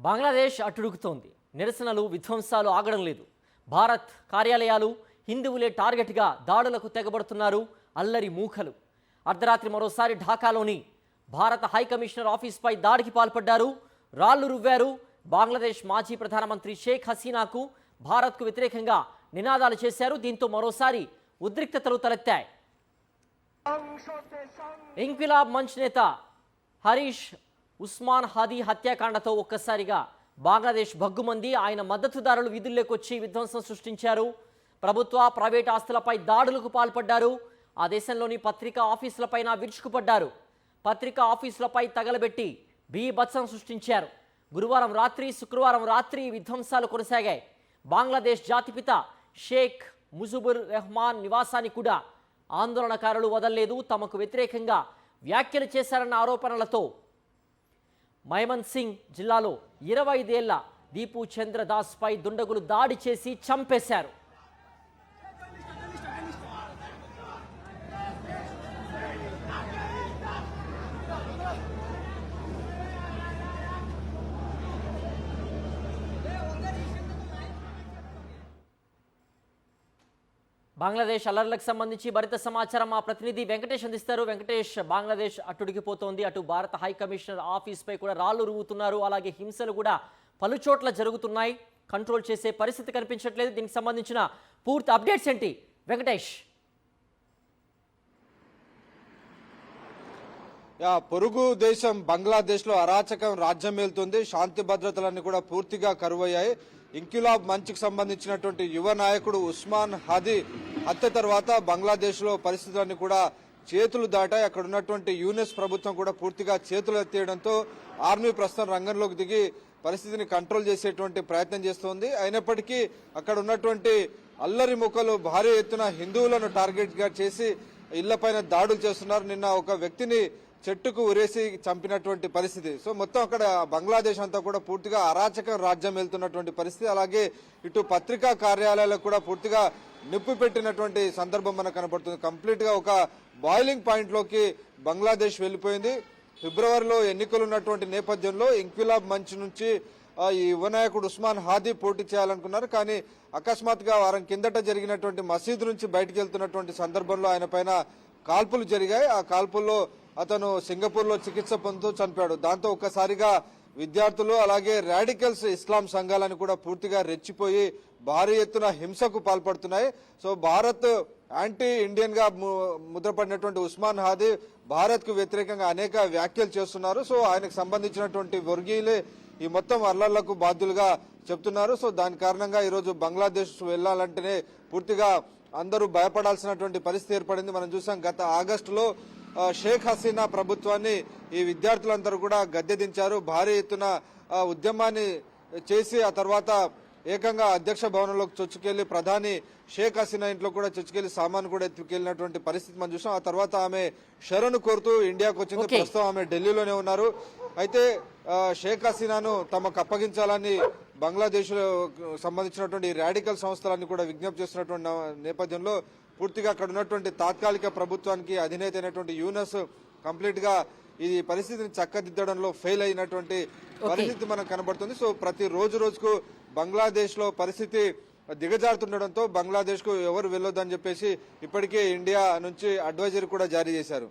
బంగ్లాదేశ్ అట్టుడుకుతోంది. నిరసనలు, విధ్వంసాలు ఆగడం లేదు. భారత్ కార్యాలయాలు, హిందువులే టార్గెట్గా దాడులకు తెగబడుతున్నారు అల్లరి మూకలు. అర్ధరాత్రి మరోసారి ఢాకాలోని భారత హైకమిషనర్ ఆఫీస్పై దాడికి పాల్పడ్డారు, రాళ్లు రువ్వారు. బంగ్లాదేశ్ మాజీ ప్రధానమంత్రి షేక్ హసీనాకు భారత్కు వ్యతిరేకంగా నినాదాలు చేశారు. దీంతో మరోసారి ఉద్రిక్తతలు తలెత్తాయి. ఇంక్విలాబ్ మంచ్ నేత హరీష్ ఉస్మాన్ హాదీ హత్యాకాండతో ఒక్కసారిగా బంగ్లాదేశ్ భగ్గుమంది. ఆయన మద్దతుదారులు వీధుల్లోకి వచ్చి విధ్వంసం సృష్టించారు. ప్రభుత్వ, ప్రైవేట్ ఆస్తులపై దాడులకు పాల్పడ్డారు. ఆ దేశంలోని పత్రికా ఆఫీసులపైన విరుచుకుపడ్డారు. పత్రికా ఆఫీసులపై తగలబెట్టి బీభత్సం సృష్టించారు. గురువారం రాత్రి, శుక్రవారం రాత్రి విధ్వంసాలు కొనసాగాయి. బంగ్లాదేశ్ జాతిపిత షేక్ ముజిబుర్ రెహమాన్ నివాసాన్ని కూడా ఆందోళనకారులు వదలలేదు. తమకు వ్యతిరేకంగా వ్యాఖ్యలు చేశారన్న ఆరోపణలతో మైమన్ సింగ్ జిల్లాలో 25 ఏళ్ల దీపు చంద్రదాస్ పై దుండగులు దాడి చేసి చంపేశారు. బంగ్లాదేశ్ అల్లర్లకు సంబంధించి మరింత సమాచారం మా ప్రతినిధి వెంకటేష్ అందిస్తారు. వెంకటేష్, బంగ్లాదేశ్ అట్టుడికిపోతోంది. అటు భారత హై కమిషనర్ ఆఫీస్పై కూడా రాళ్లు రువ్వుతున్నారు. అలాగే హింసలు కూడా పలుచోట్ల జరుగుతున్నాయి. కంట్రోల్ చేసే పరిస్థితి కనిపించట్లేదు. దీనికి సంబంధించిన పూర్తి అప్డేట్స్ ఏంటి వెంకటేష్? పొరుగు దేశం బంగ్లాదేశ్ లో అరాచకం రాజ్యం వెళ్తుంది. శాంతి భద్రతలన్నీ కూడా పూర్తిగా కరువయ్యాయి. ఇంక్విలాబ్ మంచ్కి సంబంధించినటువంటి యువ నాయకుడు ఉస్మాన్ హాదీ హత్య తర్వాత బంగ్లాదేశ్ లో పరిస్థితులన్నీ కూడా చేతులు దాటాయి. అక్కడ ఉన్నటువంటి యూనిస్ ప్రభుత్వం కూడా పూర్తిగా చేతులు ఎత్తేయడంతో ఆర్మీ ప్రస్తుతం రంగంలోకి దిగి పరిస్థితిని కంట్రోల్ చేసేటువంటి ప్రయత్నం చేస్తోంది. అయినప్పటికీ అక్కడ ఉన్నటువంటి అల్లరి ముఖలు భారీ ఎత్తున హిందువులను టార్గెట్ గా చేసి ఇళ్లపైన దాడులు చేస్తున్నారు. నిన్న ఒక వ్యక్తిని చెట్టుకు ఉరేసి చంపినటువంటి పరిస్థితి. సో మొత్తం అక్కడ బంగ్లాదేశ్ అంతా కూడా పూర్తిగా అరాచక రాజ్యం వెళ్తున్నటువంటి పరిస్థితి. అలాగే ఇటు పత్రికా కార్యాలయాలకు కూడా పూర్తిగా నిప్పు పెట్టినటువంటి సందర్భం మనకు కనబడుతుంది. కంప్లీట్ గా ఒక బాయిలింగ్ పాయింట్ లోకి బంగ్లాదేశ్ వెళ్లిపోయింది. ఫిబ్రవరిలో ఎన్నికలు ఉన్నటువంటి నేపథ్యంలో ఇంక్విలాబ్ మంచ్ నుంచి ఈ యువ నాయకుడు ఉస్మాన్ హాదీ పోటీ చేయాలనుకున్నారు. కానీ అకస్మాత్తుగా వారం కిందట జరిగినటువంటి మసీదు నుంచి బయటకు వెళ్తున్నటువంటి సందర్భంలో ఆయన పైన కాల్పులు జరిగాయి. ఆ కాల్పుల్లో అతను సింగపూర్ లో చికిత్స పొందుతూ చనిపోయాడు. దాంతో ఒక్కసారిగా విద్యార్థులు అలాగే రాడికల్స్ ఇస్లాం సంఘాలను కూడా పూర్తిగా రెచ్చిపోయి భారీ ఎత్తున హింసకు పాల్పడుతున్నాయి. సో భారత్ యాంటీ ఇండియన్ గా ముద్రపడినటువంటి ఉస్మాన్ హాదీ భారత్ కు వ్యతిరేకంగా అనేక వ్యాఖ్యలు చేస్తున్నారు. సో ఆయనకు సంబంధించినటువంటి వర్గీయులే ఈ మొత్తం అల్లర్లకు బాధ్యులుగా చెప్తున్నారు. సో దాని కారణంగా ఈరోజు బంగ్లాదేశ్ వెళ్లాలంటేనే పూర్తిగా అందరూ భయపడాల్సినటువంటి పరిస్థితి ఏర్పడింది. మనం చూసాం గత ఆగస్టులో షేక్ హసీనా ప్రభుత్వాన్ని ఈ విద్యార్థులందరూ కూడా గద్దెదించారు. భారీ ఎత్తున ఉద్యమాన్ని చేసి ఆ తర్వాత ఏకంగా అధ్యక్ష భవనంలోకి చొచ్చుకెళ్లి ప్రధాని షేక్ హసీనా ఇంట్లో కూడా చొచ్చుకెళ్లి సామాను కూడా ఎత్తుకెళ్లినటువంటి పరిస్థితి మనం చూసాం. ఆ తర్వాత ఆమె షరణు కోరుతూ ఇండియాకు వచ్చింది. ప్రస్తుతం ఆమె ఢిల్లీలోనే ఉన్నారు. అయితే షేక్ హసీనాను తమకు అప్పగించాలని బంగ్లాదేశ్ సంబంధించినటువంటి రాడికల్ సంస్థలన్నీ కూడా విజ్ఞప్తి చేస్తున్నటువంటి నేపథ్యంలో పూర్తిగా అక్కడ ఉన్నటువంటి తాత్కాలిక ప్రభుత్వానికి అధినేత అయినటువంటి యూనస్ కంప్లీట్ గా ఈ పరిస్థితిని చక్కదిద్దడంలో ఫెయిల్ అయినటువంటి పరిస్థితి మనకు కనబడుతుంది. సో ప్రతి రోజుకు బంగ్లాదేశ్ లో పరిస్థితి దిగజారుతుండడంతో బంగ్లాదేశ్ కు ఎవరు వెళ్ళొద్దని చెప్పేసి ఇప్పటికే ఇండియా నుంచి అడ్వైజరీ కూడా జారీ చేశారు.